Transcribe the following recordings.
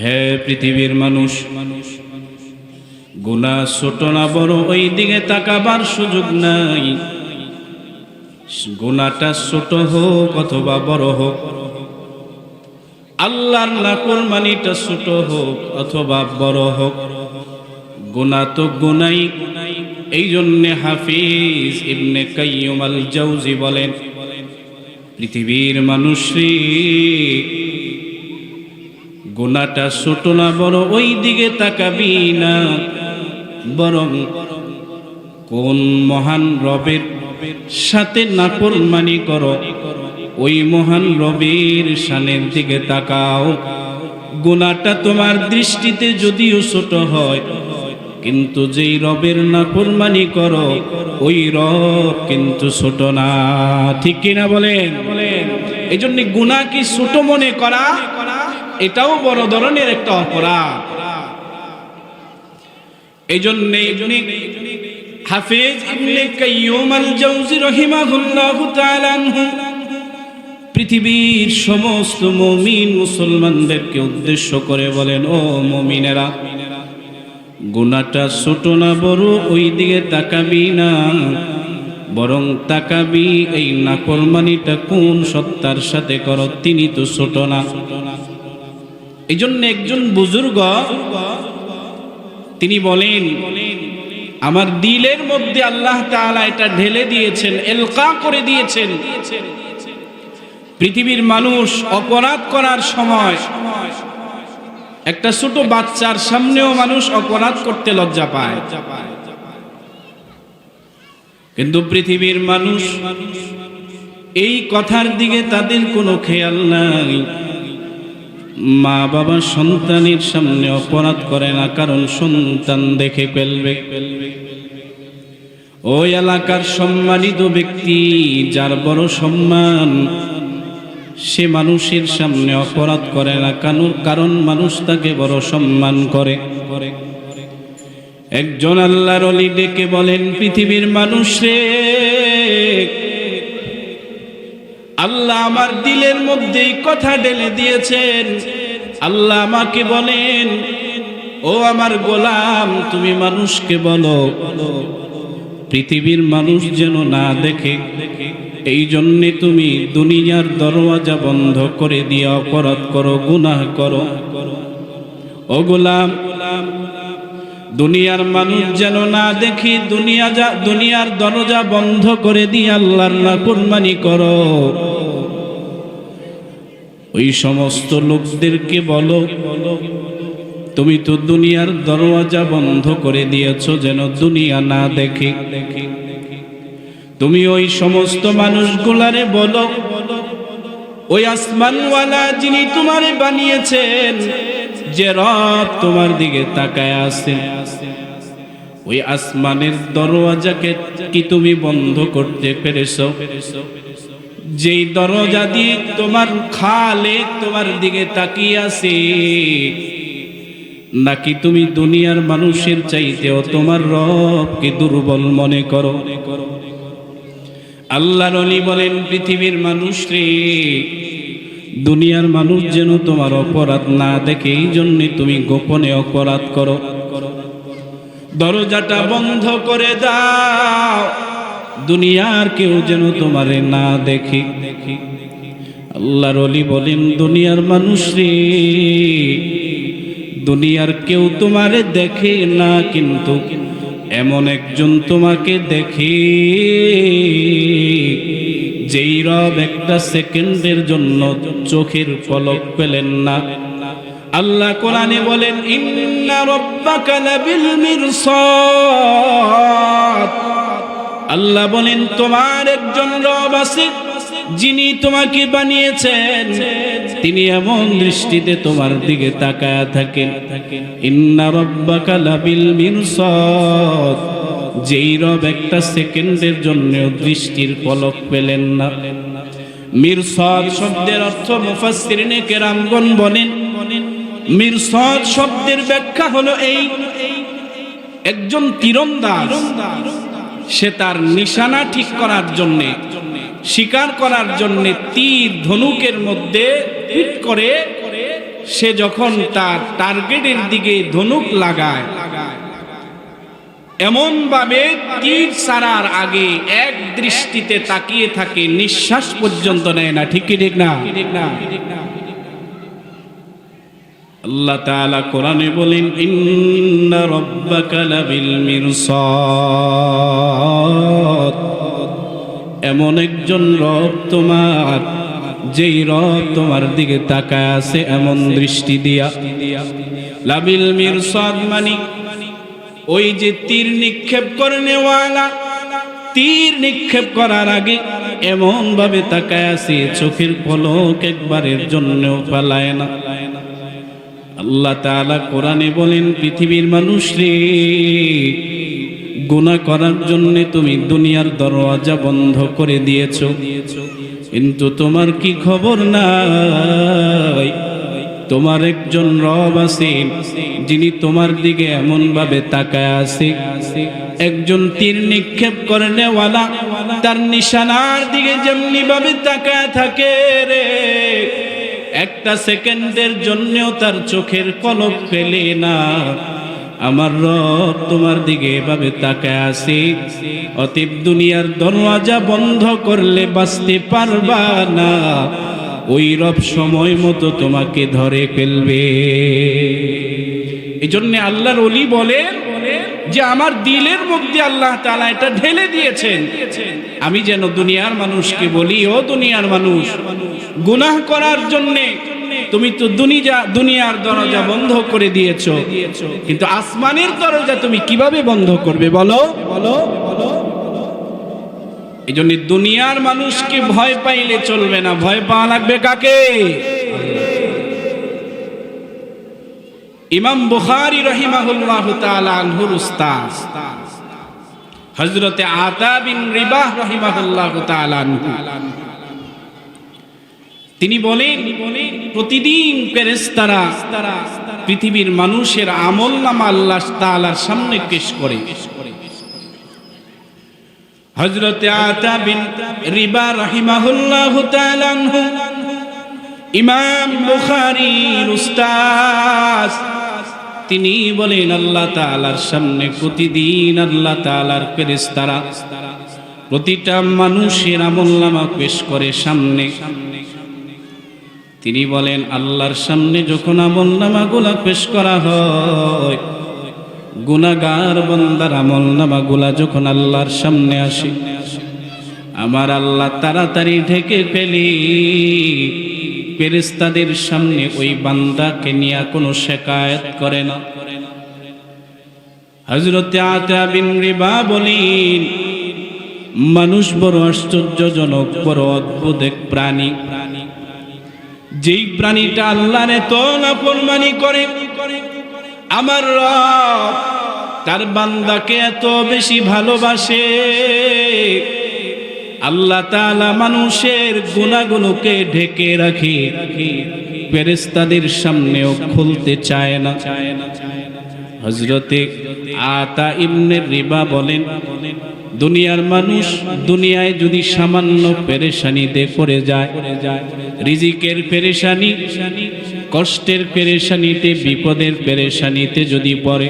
হে পৃথিবীর মানুষ, গুনাহ ছোট না বড় ওই দিকে তাকাবার সুযোগ নাই। গুনাহটা ছোট হোক অথবা বড় হোক, আল্লাহর নাফরমানিটা ছোট হোক অথবা বড় হোক, গুনাহ তো গুনাই। এই জন্যে হাফিজ ইবনে কাইয়্যুম আল জাওজি বলেন, পৃথিবীর মানুষরে গুনাহটা ছোট না বড় ওই দিকে তাকাবি না, বরং কোন মহান রবের সাথে নাফরমানি করো ওই মহান রবের শানের দিকে তাকাও। গুনাহটা তোমার দৃষ্টিতে যদিও ছোট হয়, কিন্তু যেই রবের নাফরমানি করো ওই রব কিন্তু ছোট না। ঠিক কিনা বলেন? এই জন্য গুনাহ কি ছোট মনে করা, এটাও বড় ধরনের একটা অপরাধ। এই জন্য হাফিজ ইবনে কাইয়্যুম আল জাওজি রাহিমাহুল্লাহু তাআলা পৃথিবীর সমস্ত মুমিন মুসলমানদেরকে উদ্দেশ্য করে বলেন, ও মুমিনেরা, গুনাহটা ছোট না বড় ওই দিকে তাকাবি না, বরং তাকাবি এই নাফরমানিটা কোন সত্তার সাথে করো, তিনি তো ছোট না। এই জন্য একজন বুজুর্গ তিনি বলেন, আমার দিলের মধ্যে আল্লাহ তাআলা এটা ঢেলে দিয়েছেন, এলকা করে দিয়েছেন। পৃথিবীর মানুষ অপরাধ করার সময় একটা ছোট বাচ্চার সামনেও মানুষ অপরাধ করতে লজ্জা পায়, কিন্তু পৃথিবীর মানুষ এই কথার দিকে তাদের কোনো খেয়াল নাই। মা বাবা সন্তানের সামনে অপরাধ করে না, কারণ সন্তান দেখে ফেলবে। ওই এলাকার সম্মানিত ব্যক্তি যার বড় সম্মান, সে মানুষের সামনে অপরাধ করে না, কারণ মানুষ তাকে বড় সম্মান করে। একজন আল্লাহর ওলি ডেকে বলেন, পৃথিবীর মানুষরে, আল্লাহ আমার দিলের মধ্যেই কথা ঢেলে দিয়েছেন। আল্লাহ আমাকে বলেন, ও আমার গোলাম, তুমি মানুষকে বলো পৃথিবীর মানুষ যেন না দেখে, এই জন্যে তুমি দুনিয়ার দরওয়াজা বন্ধ করে দিয়ে অপরাধ করো, গুনাহ করো। ও গোলাম, দুনিয়ার মানুষ যেন না দেখি, দুনিয়ার দরজা বন্ধ করে দিয়ে আল্লাহর নাফরমানি করো। ওই সমস্ত লোকদেরকে বলো, তুমি তো দুনিয়ার দরওয়াজা বন্ধ করে দিয়েছো যেন দুনিয়া না দেখে। তুমি ওই সমস্ত মানুষগুলারে বলো, ওই আসমানওয়ালা যিনি তোমারে বানিয়েছেন, যে রব তোমার দিকে তাকায় আছেন, ওই আসমানের দরওয়াজাকে কি তুমি বন্ধ করতে পেরেছো? যেই দরজা দিয়ে তোমার খালেক তোমার দিকে তাকিয়ে আছে, নাকি তুমি দুনিয়ার মানুষের চাইতেও তোমার রবকে দুর্বল মনে করো? আল্লাহর ওলি বলেন, পৃথিবীর মানুষ রে, দুনিয়ার মানুষ যেন তোমার অপরাধ না দেখে, এই জন্য তুমি গোপনে অপরাধ করো। দরজাটা বন্ধ করে দাও, দুনিয়ার কেউ যেন তোমারে না দেখে। আল্লাহর ওলি বলেন, দুনিয়ার মানুষ রে, দুনিয়ার কেউ তোমারে দেখে না, কিন্তু এমন একজন তোমাকে দেখে, যেই রব একটা সেকেন্ডের জন্য চোখের পলক পেলেন না। আল্লাহ কোরআনে বলেন, ইন্না রাব্বাকা লাবিল মিরসাদ। আল্লাহ বলেন, তোমার একজন রব আছে, যিনি তোমাকে বানিয়েছেন, তিনি এমন দৃষ্টিতে তোমার দিকে তাকায়া থাকেন। ইন্না রাব্বাকা লাবিল মিরসাদ, যেই রব একটা সেকেন্ডের জন্য দৃষ্টির পলক পেলেন না। মিরসাদ শব্দের অর্থ মুফাসসিরিনে কেরামগণ বলেন, মিরসাদ শব্দের ব্যাখ্যা হলো এই, একজন তীরন্দাজ সে তার নিশানা ঠিক করার জন্য, শিকার করার জন্য তীর ধনুকের মধ্যে ফিট করে সে যখন তার টার্গেটের দিকে ধনুক লাগায়, এমন ভাবে তীর ছাড়ার আগে এক দৃষ্টিতে তাকিয়ে থাকে, নিঃশ্বাস পর্যন্ত নেয় না। ঠিক কি ঠিক না? আল্লাহ তাআলা কোরআনে বলেন, ইন্না রাব্বাকা লাবিল মিরসাদ, এমন একজন রব তোমার, যেই রব তোমার দিকে তাকায় আছে এমন দৃষ্টি দিয়া। লাবিল মিরসাদ মানে ওই যে তীর নিক্ষেপ করে নেওয়ালা, তীর নিক্ষেপ করার আগে এমন ভাবে তাকায় আছে, চোখের পলক একবারের জন্যও ফেলায় না। আল্লাহ তাআলা কোরআনে বলেন, পৃথিবীর মানুষ রে, গুনাহ করার জন্য তুমি দুনিয়ার দরওয়াজা বন্ধ করে দিয়েছো, কিন্তু তোমার কি খবর নাই? তোমার একজন রব আছেন যিনি তোমার দিকে এমন ভাবে তাকায় আছে, একজন তীর নিক্ষেপ করে নেওয়ালা তার নিশানার দিকে যেমনি ভাবে তাকায় থাকে রে, একটা সেকেন্ডের জন্যও তার চোখের পলক ফেলে না। আমার রব তোমার দিকে এভাবে তাকায় আছে, অতএব দুনিয়ার দরওয়াজা বন্ধ করলে বাঁচতে পারবা না, ওই রব সময় মতো তোমাকে ধরে ফেলবে। এই জন্য আল্লাহর ওলি বলেন যে আমার দিলের মধ্যে আল্লাহ তাআলা এটা ঢেলে দিয়েছেন, আমি যেন দুনিয়ার মানুষকে বলি, ও দুনিয়ার মানুষ, গুনাহ করার জন্য তুমি তো দুনিয়ার দরজা বন্ধ করে দিয়েছো, কিন্তু আসমানের দরজা তুমি কিভাবে বন্ধ করবে বলো? এই জন্য দুনিয়ার মানুষকে ভয় পাইলে চলবে না, ভয় পাওয়া লাগবে কাকে? ইমাম বুখারী রাহিমাহুল্লাহু তাআলা আনহুর উস্তাদ হযরতে আতা বিন রিবাহ রাহিমাহুল্লাহু তাআলা আনহু, তিনি বলেন, প্রতিদিন ফেরেশতারা পৃথিবীর মানুষের আমলনামা আল্লাহ তাআলার সামনে পেশ করে। হযরতে আতা বিন রিবাহ রাহিমাহুল্লাহু তাআলা আনহু ইমাম বুখারীর উস্তাদ, তিনি বলেন আল্লাহ তাআলার সামনে প্রতিদিন আল্লাহ তাআলার ফেরেশতারা প্রতিটা মানুষের আমলনামা পেশ করে সামনে। তিনি বলেন আল্লাহর সামনে যখন আমলনামাগুলা পেশ করা হয়, গুনাহগার বান্দার আমলনামাগুলা যখন আল্লাহর সামনে আসে, আমার আল্লাহ তাড়াতাড়ি ঢেকে ফেলি, ফেরেশতাদের সামনে ওই বান্দাকে নিয়ে কোনো শিকায়াত করে না। হযরতে আতা বিন রিবাহ বলেন, মানুষ বড় আশ্চর্যজনক, বড় অদ্ভুত এক প্রাণী, যেই প্রাণীটা আল্লাহর এত নাফরমানি করে, আমার রব তার বান্দাকে এত বেশি ভালোবাসে। আল্লাহ তাআলা মানুষের গুনাহগুলোকে ঢেকে রাখে, ফেরেশতাদের সামনেও খুলতে চায় না। হযরতে আতা ইবনে রিবাহ বলেন, দুনিয়ার মানুষ দুনিয়ায় যদি সামান্য পেরেশানিতে পড়ে যায়, রিজিকের পেরেশানি, কষ্টের পেরেশানিতে, বিপদের পেরেশানিতে যদি পড়ে,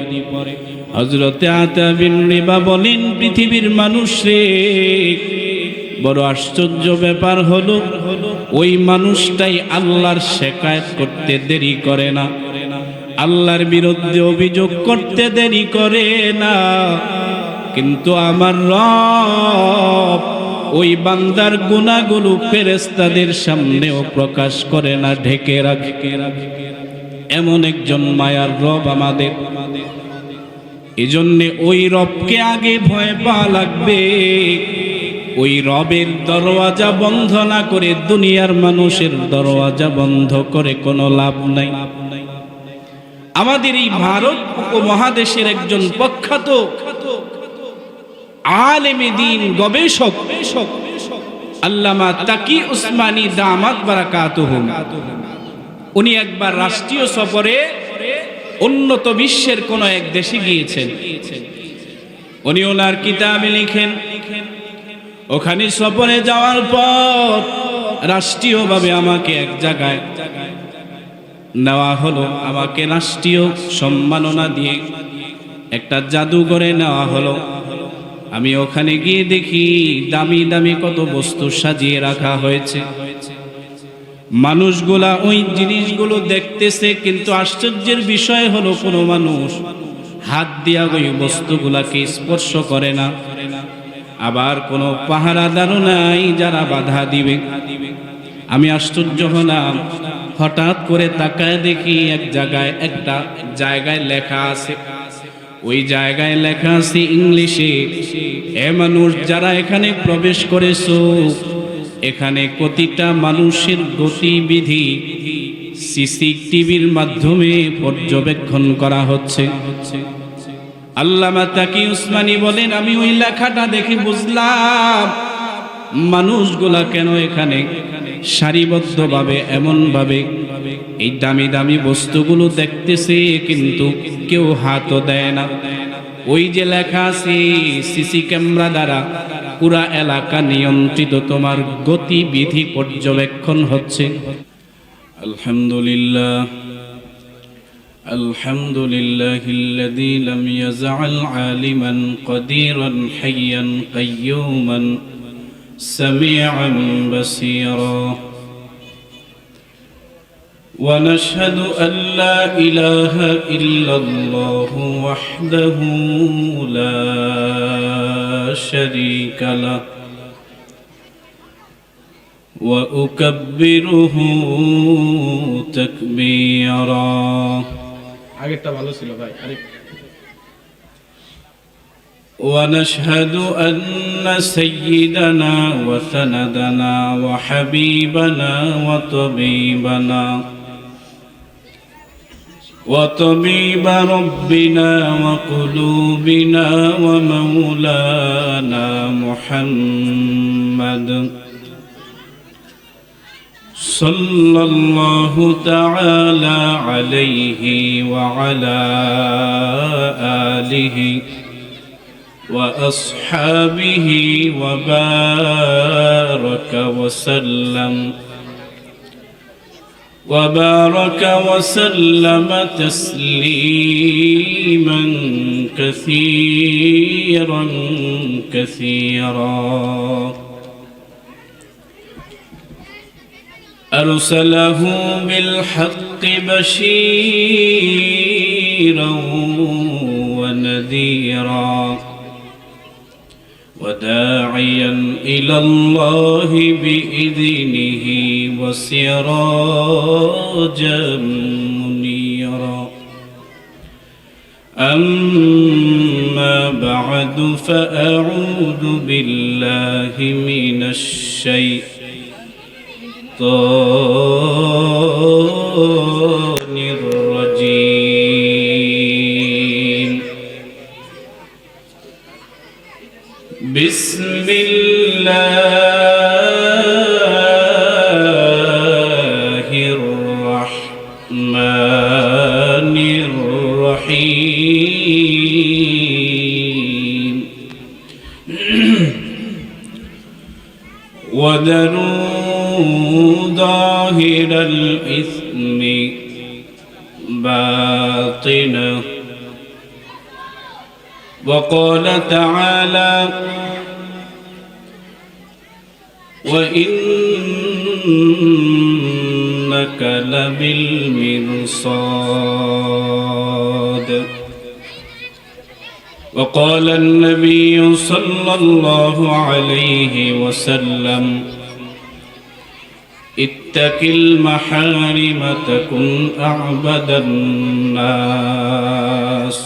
হযরতে আতা বিন রিবাহ বলেন, পৃথিবীর মানুষ রে, বড় আশ্চর্য ব্যাপার হলো, ওই মানুষটাই আল্লাহর শিকায়াত করতে দেরি করে না, আল্লাহর বিরুদ্ধে অভিযোগ করতে দেরি করে না, কিন্তু আমার রব ওই বান্দার গুনাহগুলো ফেরেশতাদের সামনেও প্রকাশ করে না, ঢেকে রাখে। এমন একজন মায়ার রব আমাদের। এজন্য ওই রবকে আগে ভয় পাওয়া লাগবে। ওই রবের দরওয়াজা বন্ধ না করে দুনিয়ার মানুষের দরওয়াজা বন্ধ করে কোনো লাভ নাই। আমাদের এই ভারত উপমহাদেশের একজন প্রখ্যাত আলেমে দ্বীন, গবেষক আল্লামা তাকি উসমানী দামাত বারাকাতুহুম, উনি একবার রাষ্ট্রীয় সফরে উন্নত বিশ্বের কোন এক দেশে গিয়েছেন। উনি ওনার কিতাবে লিখেন, ওখানে সফরে যাওয়ার পর রাষ্ট্রীয়ভাবে আমাকে এক জায়গায় নেওয়া হলো, আমাকে রাষ্ট্রীয় সম্মাননা দিয়ে একটা জাদুঘরে নেওয়া হলো। আমি ওখানে গিয়ে দেখি দামি দামি কত বস্তু সাজিয়ে রাখা হয়েছে। মানুষগুলা ওই জিনিসগুলো দেখতেছে, কিন্তু আশ্চর্যের বিষয় হলো কোনো মানুষ হাত দিয়া ওই বস্তুগুলাকে স্পর্শ করে না। আবার কোনো পাহারাদারও নাই যারা বাধা দিবে। আমি আশ্চর্য হলাম, হঠাৎ করে তাকায় দেখি একটা জায়গায় লেখা আছে। ওই জায়গায় লেখা আছে ইংলিশে, এ মানুষ যারা এখানে প্রবেশ করেছো, এখানে প্রতিটা মানুষের গতিবিধি সিসিটিভির মাধ্যমে পর্যবেক্ষণ করা হচ্ছে। আল্লামা তাকি উসমানী বলেন, আমি ওই লেখাটা দেখে বুঝলাম মানুষগুলা কেন এখানে সারিবদ্ধভাবে এমনভাবে এই দামি দামি বস্তুগুলো দেখতেছে, কিন্তু কেউ হাতও দেয় না। ওই যে লেখা আছে সিসি ক্যামেরা দ্বারা পুরা এলাকা নিয়ন্ত্রিত, তোমার গতিবিধি পর্যবেক্ষণ হচ্ছে। আলহামদুলিল্লাহ আলহামদুলিল্লাহিল্লাযী লাম ইয়াজআল আলিমান কাদিরান হাইয়ান কাইয়ুমান সামিআন বাসীরা। ونشهد أن لا إله إلا الله وحده لا شريك له وأكبره تكبيرا। ونشهد أن سيدنا وسندنا وحبيبنا وطبيب ربنا وقلوبنا ومولانا محمد صلى الله تعالى عليه وعلى آله وأصحابه وبارك وسلم تسليما كثيرا كثيرا. أرسله بالحق بشيرا ونذيرا وداعيا إلى الله بإذنه وسراجا منيرا. أما بعد فأعوذ بالله من الشيطان الرجيم. بسم الله الرحمن الرحيم. وذروا ظاهر الإثم باطنه. وقال تعالى وإنك لبالمرصاد. وقال النبي صلى الله عليه وسلم اتق المحارم تكن أعبد الناس،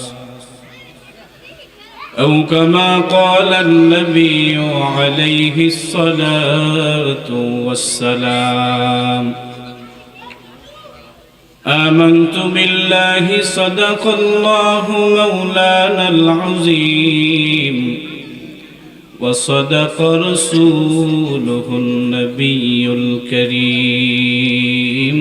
أو كما قال النبي عليه الصلاة والسلام. آمنت بالله صدق الله مولانا العظيم، وصدق رسوله النبي الكريم،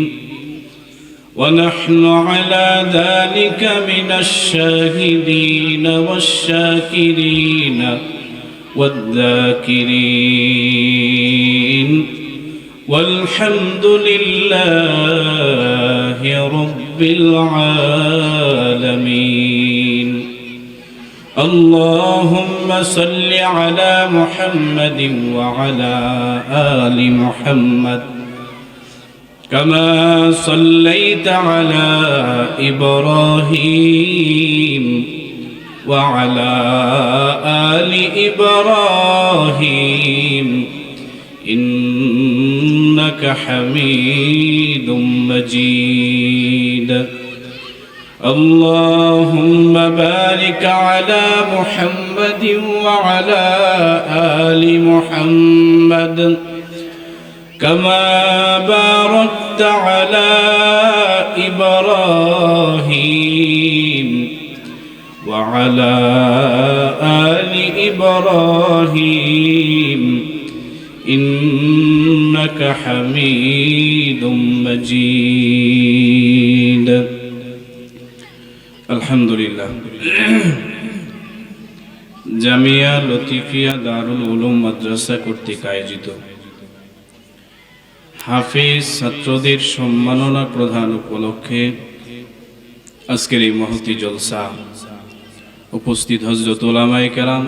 ونحن على ذلك من الشاهدين والشاكرين والذاكرين والحمد لله رب العالمين. اللهم صل على محمد وعلى آل محمد كما صليت على إبراهيم وعلى آل إبراهيم إنك حميد مجيد. اللهم بارك على محمد وعلى آل محمد كما باركت على إبراهيم وعلى آل إبراهيم إنك حميد مجيد. الحمد لله. জামিয়া লতিফিয়া দারুল উলুম মাদ্রাসা কর্তৃক আয়োজিত হাফেজ ছাত্রদের সম্মাননা প্রদান উপলক্ষে আজকের এই মহতি জলসা উপস্থিত হযরত উলামায়ে কেরাম,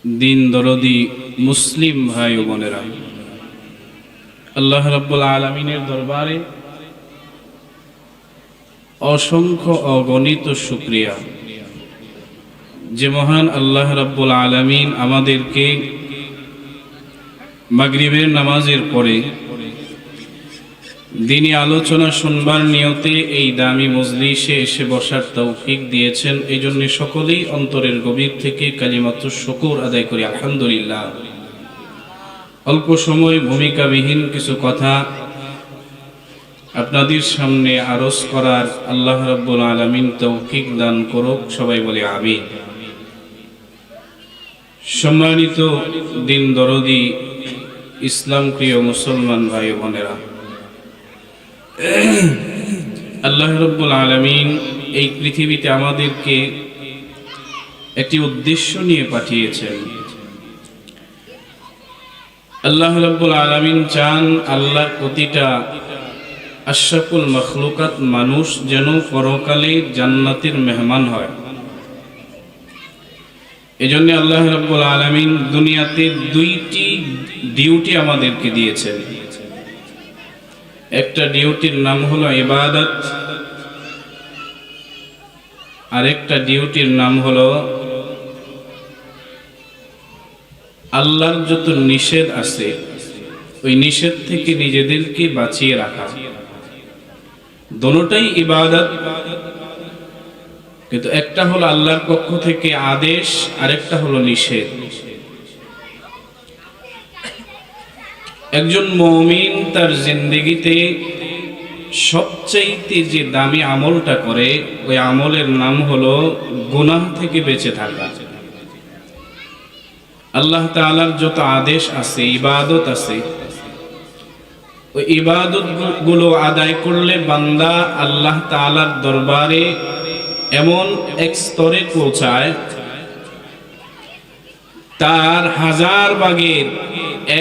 দিন দরদি মুসলিম ভাই ও বোনেরা, আল্লাহ রাব্বুল আলামিনের দরবারে অসংখ্য অগণিত শুকরিয়া যে মহান আল্লাহ রাব্বুল আলামিন আমাদেরকে মাগরিবের নামাজের পরে দিনী আলোচনা শুনবার নিয়তে এই দামি মজলিসে এসে বসার তৌফিক দিয়েছেন। এই জন্য সকলেই অন্তরের গভীর থেকে কালিমাতুশ শুকর আদায় করি আলহামদুলিল্লাহ। অল্প সময় ভূমিকাবিহীন কিছু কথা আপনাদের সামনে আরজ করার আল্লাহ রাব্বুল আলামিন তৌফিক দান করুক, সবাই বলে আমিন। সম্মানিত দিন দরদি ইসলাম প্রিয় মুসলমান ভাই বোনেরা, আল্লাহ রাব্বুল আলামিন এই পৃথিবীতে আমাদেরকে একটি উদ্দেশ্য নিয়ে পাঠিয়েছেন। আল্লাহ রাব্বুল আলামিন চান আল্লাহর প্রতিটা আশরাফুল মাখলুকাত মানুষ যেন পরকালে জান্নাতের মেহমান হয়। এজন্য আল্লাহ রাব্বুল আলামিন দুনিয়াতে দুইটি ডিউটি আমাদেরকে দিয়েছেন। একটা ডিউটির নাম হলো ইবাদত, আরেকটা ডিউটির নাম হলো আল্লাহর যত নিষেধ আছে ওই নিষেধ থেকে নিজেদেরকে বাঁচিয়ে রাখা। দুটোটাই ইবাদত, কিন্তু একটা হলো আল্লাহর পক্ষ থেকে আদেশ, আরেকটা হলো নিষেধ। একজন মুমিন তার জিন্দেগিতে সবচাইতে যে দামি আমলটা করে ওই আমলের নাম হলো গুনাহ থেকে বেঁচে থাকা। আল্লাহ তাআলার যত আদেশ আছে, ইবাদত আছে, ওই ইবাদত গুলো আদায় করলে বান্দা আল্লাহ তাআলার দরবারে এমন এক স্তরে পৌঁছায় তার 1000 ভাগের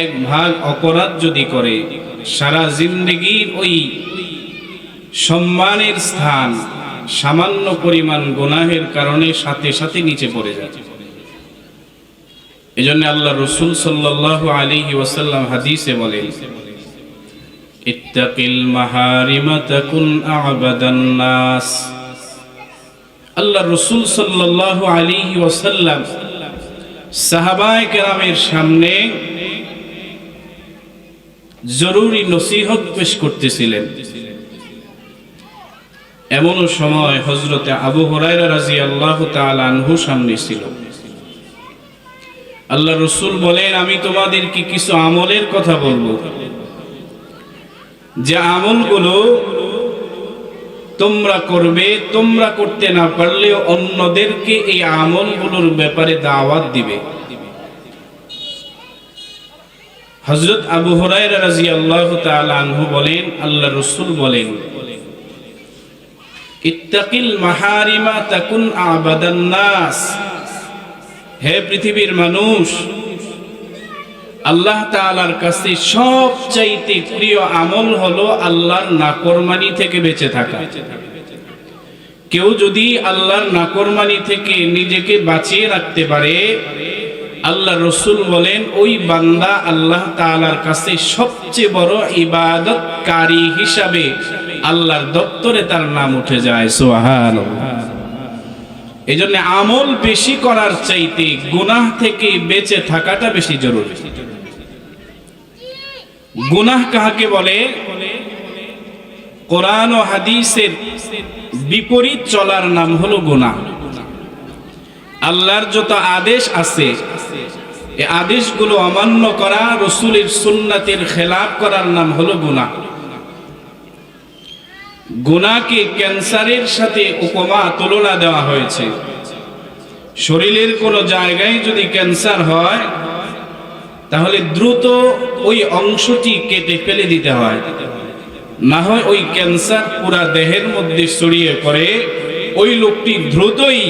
1 ভাগ অপরাধ যদি করে সারা জিন্দেগির ওই সম্মানের স্থান সামান্য পরিমাণ গুনাহের কারণে সাথে সাথে নিচে পড়ে যায়। এজন্য আল্লাহ রাসূল সাল্লাল্লাহু আলাইহি ওয়াসাল্লাম হাদিসে বলেন, ইত্তাকিল মাহারিমা তাকুন আ'বাদান নাস। আল্লাহ রাসূল সাল্লাল্লাহু আলাইহি ওয়াসাল্লাম সাহাবায়ে কেরামের সামনে জরুরি নসিহত পেশ করতেছিলেন। এমন সময় হযরতে আবু হুরায়রা রাদিয়াল্লাহু তাআলা আনহু সামনে ছিল। আল্লাহ রাসূল বলেন, আমি তোমাদেরকে কিছু আমলের কথা বলবো, যে আমলগুলো তোমরা করবে, তোমরা করতে না পারলেও অন্যদেরকে এই আমলগুলোর ব্যাপারে দাওয়াত দিবে। হযরত আবু হুরায়রা রাদিয়াল্লাহু তাআলা আনহু বলেন, আল্লাহ রাসূল বলেন, ইত্তাকিল মাহারিমা তাকুন আ'বাদান নাস। হে পৃথিবীর মানুষ, আল্লাহ তাআলার কাছে সবচাইতে প্রিয় আমল হলো আল্লাহর নাফরমানি থেকে বেঁচে থাকা। কেউ যদি আল্লাহর নাফরমানি থেকে নিজেকে বাঁচিয়ে রাখতে পারে, আল্লাহ রাসূল বলেন ওই বান্দা আল্লাহ তাআলার কাছে সবচেয়ে বড় ইবাদতকারী হিসাবে আল্লাহর দপ্তরে তার নাম উঠে যায়। সুবহানাল্লাহ। এজন্য আমল বেশি করার চাইতে গুনাহ থেকে বেঁচে থাকাটা বেশি জরুরি। গুনাহ কাকে বলে? কোরআন ও হাদিসের বিপরীত চলার নাম হলো গুনাহ। আল্লাহর যত আদেশ আছে এই আদেশগুলো অমান্য করা, রাসূলের সুন্নাতের খেলাফ করার নাম হলো গুনাহ। গুনাহকে ক্যান্সারের সাথে উপমা তুলনা দেওয়া হয়েছে। শরীরের কোনো জায়গায় যদি ক্যান্সার হয় তাহলে দ্রুত ওই অংশটি কেটে ফেলে দিতে হয়, না হয় ওই ক্যান্সার পুরা দেহের মধ্যে ছড়িয়ে পড়ে ওই লোকটি দ্রুতই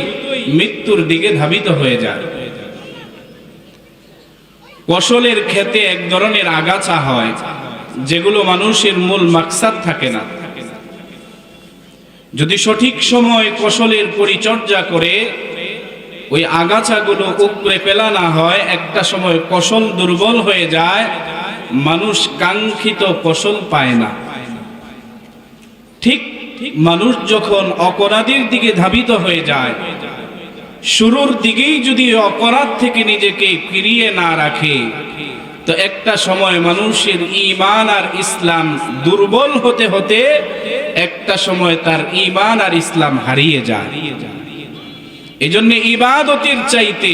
মৃত্যুর দিকে ধাবিত হয়ে যায়। ফসলের ক্ষেতে এক ধরনের আগাছা হয় যেগুলো মানুষের মূল মাকসাদ থাকে না। যদি সঠিক সময় ফসলের পরিচর্যা করে ওই আগাছাগুলো উপড়ে ফেলা না হয়, একটা সময় ফসল দুর্বল হয়ে যায়, মানুষ কাঙ্ক্ষিত ফসল পায় না। ঠিক মানুষ যখন অপরাধের দিকে ধাবিত হয়ে যায়, শুরুর দিকেই যদি অপরাধ থেকে নিজেকে ফিরিয়ে না রাখে, তো একটা সময় মানুষের ঈমান আর ইসলাম দুর্বল হতে হতে একটা সময় তার ঈমান আর ইসলাম হারিয়ে যায়। এজন্য ইবাদতের চাইতে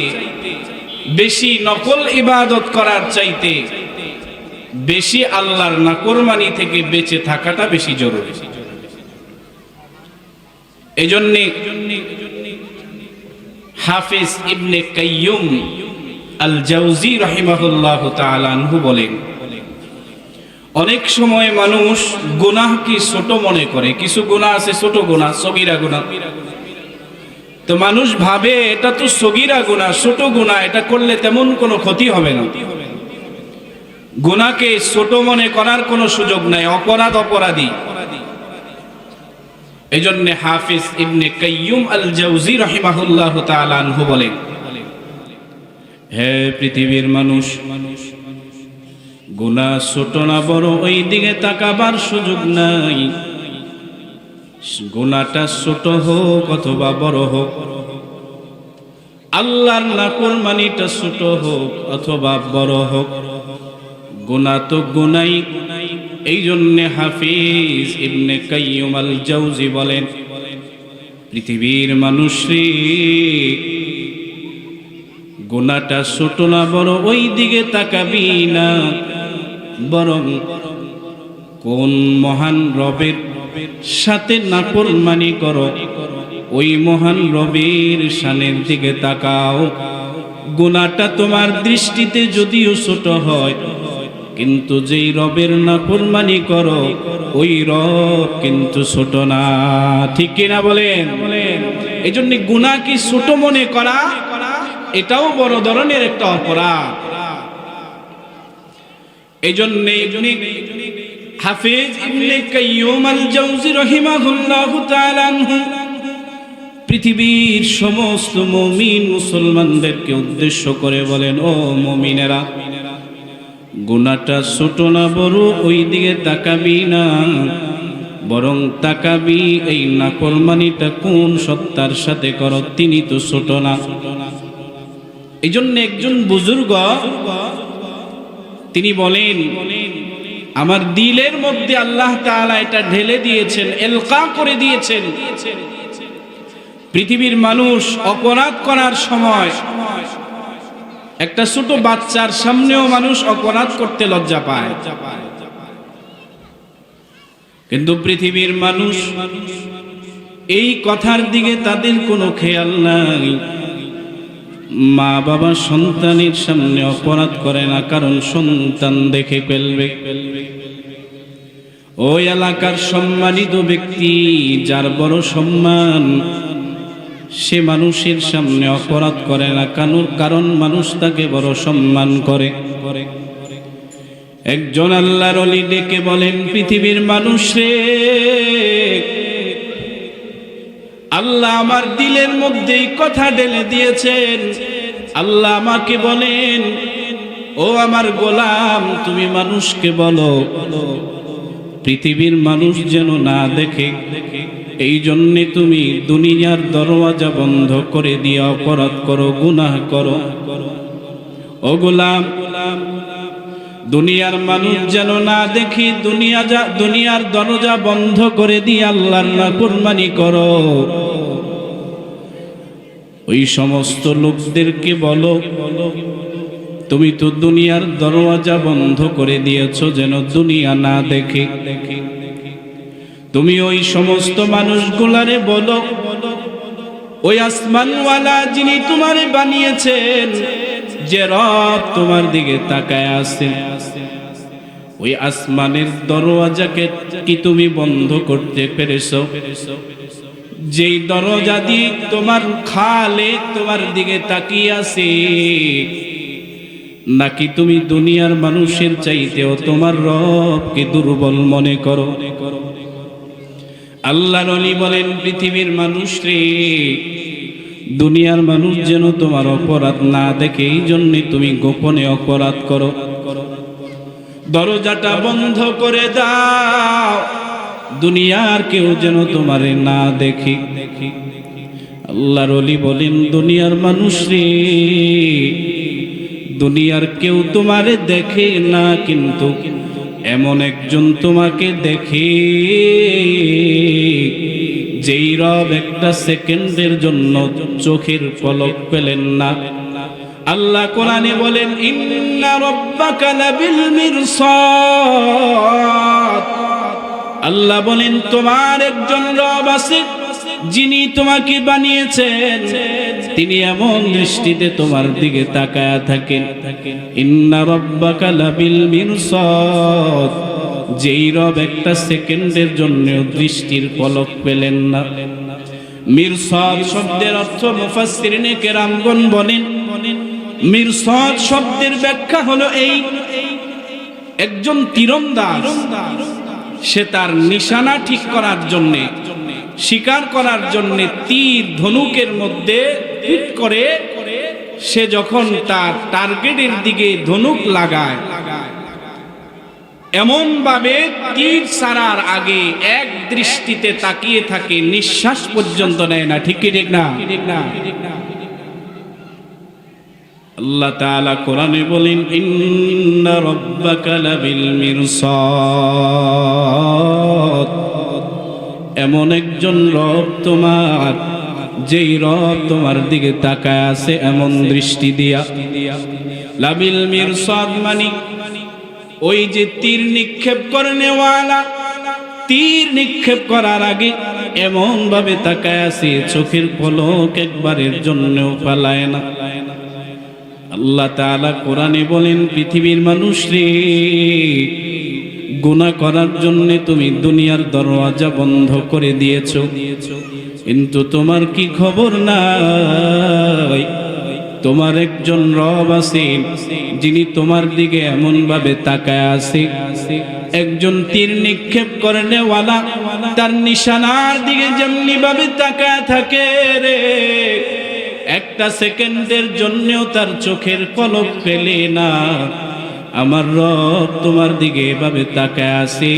বেশি নকল ইবাদত করার চাইতে বেশি আল্লাহর নাফরমানি থেকে বেঁচে থাকাটা বেশি জরুরি। এজন্য হাফিজ ইবনে কাইয়ুম আল জাওজি রাহিমাহুল্লাহু তাআলা আনহু বলেন, অনেক সময় মানুষ গুনাহকে ছোট মনে করে। কিছু গুনাহ আছে ছোট গুনাহ, সগীরা গুনাহ। তো মানুষ ভাবে এটা তো সগীরা গুনাহ, ছোট গুনাহ, এটা করলে তেমন কোনো ক্ষতি হবে না। গুনাহকে ছোট মনে করার কোনো সুযোগ নাই, অপরাধ অপরাধী। এজন্য হাফিজ ইবনে কাইয়ুম আল জাওজি রাহিমাহুল্লাহু তাআলা আনহু বলেন, হে পৃথিবীর মানুষ, গুনাহ ছোট না বড় ওই দিকে তাকাবার সুযোগ নাই। গুনাহটা ছোট হোক অথবা বড় হোক, আল্লাহর নাফরমানিটা ছোট হোক অথবা বড় হোক, গুনাহ তো গুনাই। এই জন্য হাফিজ ইবনে কাইয়ুম আল জাওজি বলেন, পৃথিবীর মানুষ রে, গুনাহটা ছোট না বড় ওই দিকে তাকাবি না, বরং কোন মহান রবের সাথে নাফরমানি করো ওই মহান রবের শানের দিকে তাকাও। গুনাহটা তোমার দৃষ্টিতে যদিও ছোট হয়, কিন্তু যেই রবের নাফরমানি করো ওই রব কিন্তু ছোট না। ঠিক কিনা বলেন? এই জন্য গুনাহকে ছোট মনে করা এটাও বড় ধরনের একটা অপরাধ। এই জন্য হাফিজ ইবনে কাইয়ুম আল জাওজি রাহিমাহুল্লাহু তাআলা আনহু পৃথিবীর সমস্ত মুমিন মুসলমানদেরকে উদ্দেশ্য করে বলেন, ও মুমিনেরা, গুনাহটা ছোট না বড় ওই দিকে তাকাবি না, বরং তাকাবি এই নাফরমানিটা কোন সত্তার সাথে করো, তিনি তো ছোট না। এই জন্য একজন বুজুর্গ তিনি বলেন, আমার দিলের মধ্যে আল্লাহ তাআলা এটা ঢেলে দিয়েছেন, এলকা করে দিয়েছেন। পৃথিবীর মানুষ অপরাধ করার সময় একটা ছোট বাচ্চার সামনেও মানুষ অপরাধ করতে লজ্জা পায়, কিন্তু পৃথিবীর মানুষ এই কথার দিকে তাদের কোনো খেয়াল নাই। মা বাবা সন্তানের সামনে অপরাধ করে না, কারণ সন্তান দেখে ফেলবে। ওই এলাকার সম্মানিত ব্যক্তি যার বড় সম্মান, সে মানুষের সামনে অপরাধ করে না, কারণ মানুষ তাকে বড় সম্মান করে। একজন আল্লাহর ওলি ডেকে বলেন, পৃথিবীর মানুষ রে, আল্লাহ আমার দিলের মধ্যেই কথা ঢেলে দিয়েছেন। আল্লাহ আমাকে বলেন, ও আমার গোলাম, তুমি মানুষকে বলো পৃথিবীর মানুষ যেন না দেখে, এই জন্যে তুমি দুনিয়ার দরওয়াজা বন্ধ করে দিয়ে অপরাধ করো, গুনাহ করো। ও গোলাম, দুনিয়ার মানুষ যেন না দেখি, দুনিয়ার দরজা বন্ধ করে দিয়ে আল্লাহর নাফরমানি করো। ওই সমস্ত লোকদেরকে বলো, তুমি তো দুনিয়ার দরওয়াজা বন্ধ করে দিয়েছো যেন দুনিয়া না দেখে। তুমি ওই সমস্ত মানুষগুলারে বলো, ওই আসমানওয়ালা যিনি তোমারে বানিয়েছেন, যে রব তোমার দিকে তাকায় আছে, ওই আসমানের দরওয়াজাকে কি তুমি বন্ধ করতে পেরেছো? যেই দরজা দিয়ে তোমার খালেক তোমার দিকে তাকিয়ে আছে, নাকি তুমি দুনিয়ার মানুষের চাইতেও তোমার রবকে দুর্বল মনে করো? আল্লাহর ওলি বলেন, পৃথিবীর মানুষ রে, দুনিয়ার মানুষ যেন তোমার অপরাধ না দেখে, এই জন্যে তুমি গোপনে অপরাধ করো। দরজাটা বন্ধ করে দাও, দুনিয়ার কেউ যেন তোমারে না দেখে। আল্লাহর ওলি বলেন, দুনিয়ার মানুষ রে, দুনিয়ার কেউ তোমারে দেখে না, কিন্তু এমন একজন তোমাকে দেখে, যেই রব একটা সেকেন্ডের জন্য চোখের পলক পেলেন না। আল্লাহ কোরআনে বলেন, ইন্না রাব্বাকা লাবিল মিরসাদ। আল্লাহ বলেন, তোমার একজন রব আছে যিনি তোমাকে বানিয়েছেন, তিনি এমন দৃষ্টিতে তোমার দিকে তাকায়া থাকেন। ইন্না রাব্বাকা লাবিল মিরসাদ, যেই রব একটা সেকেন্ডের জন্য দৃষ্টির পলক পেলেন না। মিরসাদ শব্দের অর্থ মুফাসসিরিনে কেরামগণ বলেন, মিরসাদ শব্দের ব্যাখ্যা হলো এই, একজন তীরন্দাজ, সে তার নিশানা ঠিক করার জন্য, শিকার করার জন্য তীর ধনুকের মধ্যে ফিট করে, সে যখন তার টার্গেটের দিকে ধনুক লাগায়, এমন ভাবে তীর ছাড়ার আগে এক দৃষ্টিতে তাকিয়ে থাকে, নিঃশ্বাস পর্যন্ত নেয় না। ঠিক কি ঠিক না? আল্লাহ তাআলা কোরআনে বলেন, ইন্না রাব্বাকা লাবিল মিরসাদ, এমন একজন রব তোমার, যেই রব তোমার দিকে তাকায় আছে এমন দৃষ্টি দিয়া। লাবিল মিরসাদ মানে ওই যে তীর নিক্ষেপ করে নেওয়ালা, তীর নিক্ষেপ করার আগে এমন ভাবে তাকায় আছে, চোখের পলক একবারের জন্যও পালায় না। আল্লাহ তাআলা কোরআনে বলেন, পৃথিবীর মানুষ রে, গুনাহ করার জন্য তুমি দুনিয়ার দরওয়াজা বন্ধ করে দিয়েছো, কিন্তু তোমার কি খবর নাই, তোমার একজন রব আছে যিনি তোমার দিকে এমন ভাবে তাকায় আছে, একজন তীর নিক্ষেপ করে নেওয়ালা তার নিশানার দিকে যেমনি ভাবে তাকায় থাকে রে, একটা সেকেন্ডের জন্যও তার চোখের পলক ফেলে না। আমার রব তোমার দিকে এভাবে তাকায় আছে,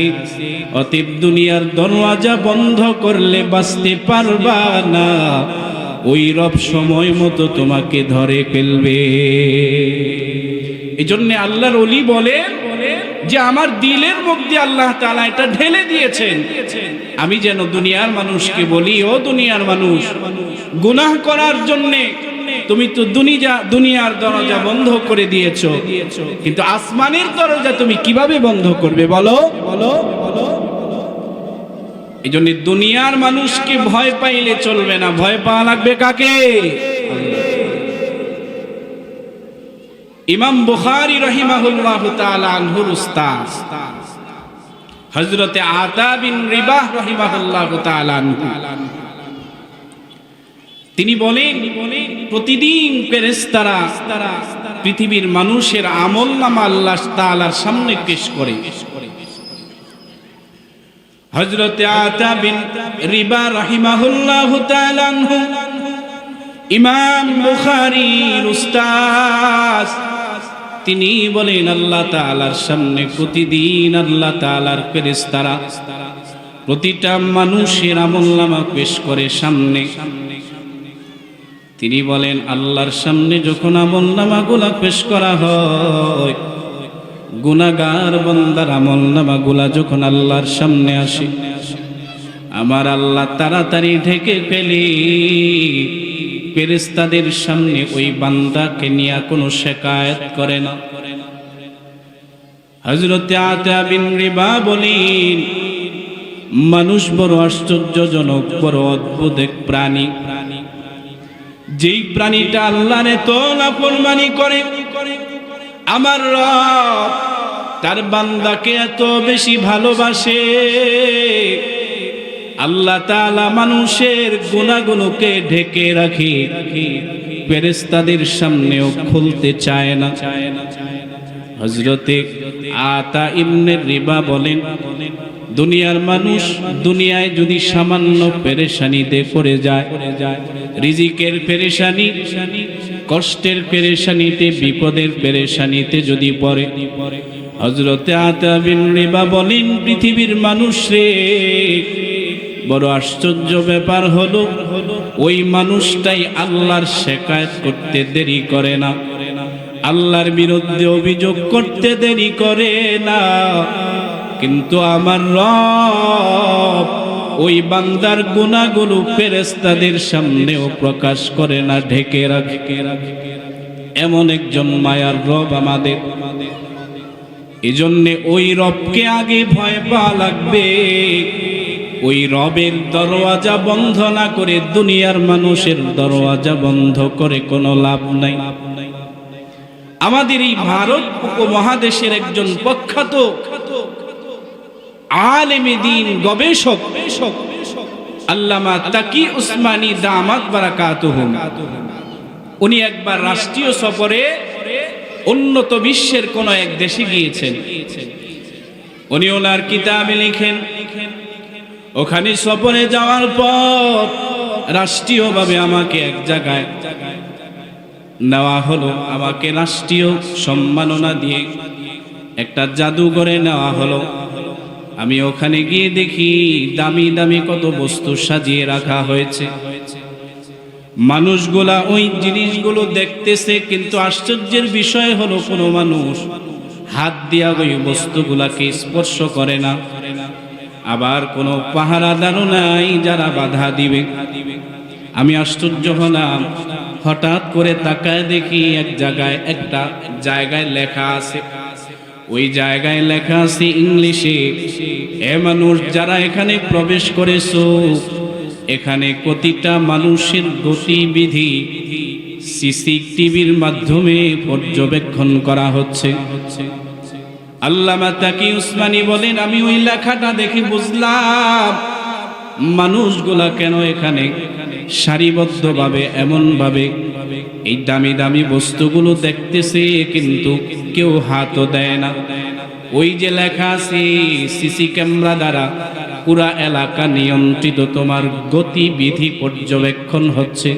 অতএব দুনিয়ার দরওয়াজা বন্ধ করলে বাঁচতে পারবা না, ওই রব সময় মতো তোমাকে ধরে ফেলবে। এই জন্য আল্লাহর ওলি বলেন যে আমার দিলের মধ্যে আল্লাহ তাআলা এটা ঢেলে দিয়েছেন, আমি যেন দুনিয়ার মানুষকে বলি, ও দুনিয়ার মানুষ, গুনাহ করার জন্যে তুমি তো দুনিয়ার দরজা বন্ধ করে দিয়েছো, কিন্তু আসমানের দরজা তুমি কিভাবে বন্ধ করবে বলো? এই জন্য দুনিয়ার মানুষকে ভয় পাইলে চলবে না, ভয় পাওয়া লাগবে কাকে? ইমাম বুখারী রাহিমাহুল্লাহু তাআলা আনহুর উস্তাদ হযরতে আতা বিন রিবাহ রাহিমাহুল্লাহু তাআলা আনহু, তিনি বলেন, প্রতিদিন ফেরেশতারা পৃথিবীর মানুষের আমলনামা আল্লাহ তাআলার সামনে পেশ করে। হযরত আতা বিন রিবা রাহিমাহুল্লাহু তাআলা আনহু ইমাম বুখারীর উস্তাদ, তিনি বলেন আল্লাহ তাআলার সামনে প্রতিদিন আল্লাহ তাআলার ফেরেশতারা প্রতিটা মানুষের আমলনামা পেশ করে সামনে। তিনি বলেন আল্লাহর সামনে যখন আমলনামাগুলা পেশ করা হয়, গুনাহগার বান্দার আমলনামাগুলা যখন আল্লাহর সামনে আসে, আমার আল্লাহ তাড়াতাড়ি ঢেকে ফেলে ফেরেশতাদের সামনে ওই বান্দাকে নিয়ে কোনো শিকায়ত করে না। হযরত আতা বিন রিবা বলেন, মানুষ বড় আশ্চর্যজনক, বড় অদ্ভুত এক প্রাণী। যেই প্রাণীটা আল্লাহর এত নাফরমানি করে, আমার রব তার বান্দাকে এত বেশি ভালোবাসে। আল্লাহ তাআলা মানুষের গুনাহগুলোকে ঢেকে রাখে, ফেরেশতাদের সামনেও খুলতে চায় না। হযরতে আতা ইবনে রিবা বলেন, দুনিয়ার মানুষ দুনিয়ায় যদি সামান্য পেরেশানিতে পড়ে যায়, রিজিকের পেরেশানি, কষ্টের পেরেশানিতে, বিপদের পেরেশানিতে যদি পড়ে, হযরতে আতা বিন রিবা বলেন, পৃথিবীর মানুষ রে, বড় আশ্চর্য ব্যাপার হলো ওই মানুষটাই আল্লাহর শিকায়ত করতে দেরি করে না, আল্লাহর বিরুদ্ধে অভিযোগ করতে দেরি করে না। কিন্তু আমার রব ওই বান্দার গুনাহগুলো ফেরেশতাদের সামনেও প্রকাশ করে না, ঢেকে রাখে। এমন একজন মায়ার রব আমাদের। এজন্যে ওই রবকে আগে ভয় পাওয়া লাগবে। ওই রবের দরওয়াজা বন্ধ না করে দুনিয়ার মানুষের দরওয়াজা বন্ধ করে কোনো লাভ নাই। আমাদের এই ভারত উপমহাদেশের একজন প্রখ্যাত আলেমে দ্বীন, গবেষক আল্লামা তাকি উসমানী দামাত বারাকাতুহুম, উনি একবার রাষ্ট্রীয় সফরে উন্নত বিশ্বের কোন এক দেশে গিয়েছেন। উনি ওনার কিতাবে লিখেন, ওখানে সফরে যাওয়ার পর রাষ্ট্রীয়ভাবে আমাকে এক জায়গায় নেওয়া হলো, আমাকে রাষ্ট্রীয় সম্মাননা দিয়ে একটা জাদুঘরে নেওয়া হলো। আমি ওখানে গিয়ে দেখি দামি দামি কত বস্তু সাজিয়ে রাখা হয়েছে। মানুষগুলা ওই জিনিসগুলো দেখতেছে, কিন্তু আশ্চর্যের বিষয় হলো কোনো মানুষ হাত দিয়া ওই বস্তুগুলাকে স্পর্শ করে না। আবার কোনো পাহারাদারও নাই যারা বাধা দিবে। আমি আশ্চর্য হলাম, হঠাৎ করে তাকায় দেখি একটা জায়গায় লেখা আছে। ওই জায়গায় লেখা আছে ইংলিশে, এ মানুষ যারা এখানে প্রবেশ করেছো, এখানে প্রতিটা মানুষের গতিবিধি সিসিটিভির মাধ্যমে পর্যবেক্ষণ করা হচ্ছে। আল্লামা তাকি উসমানী বলেন, আমি ওই লেখাটা দেখে বুঝলাম মানুষগুলা কেন এখানে সারিবদ্ধভাবে এমনভাবে এই দামি দামি বস্তুগুলো দেখতেছে, কিন্তু কেউ হাতও দেয় না। ওই যে লেখা আছে সিসি ক্যামেরা দ্বারা পুরা এলাকা নিয়ন্ত্রিত, তোমার গতিবিধি পর্যবেক্ষণ হচ্ছে।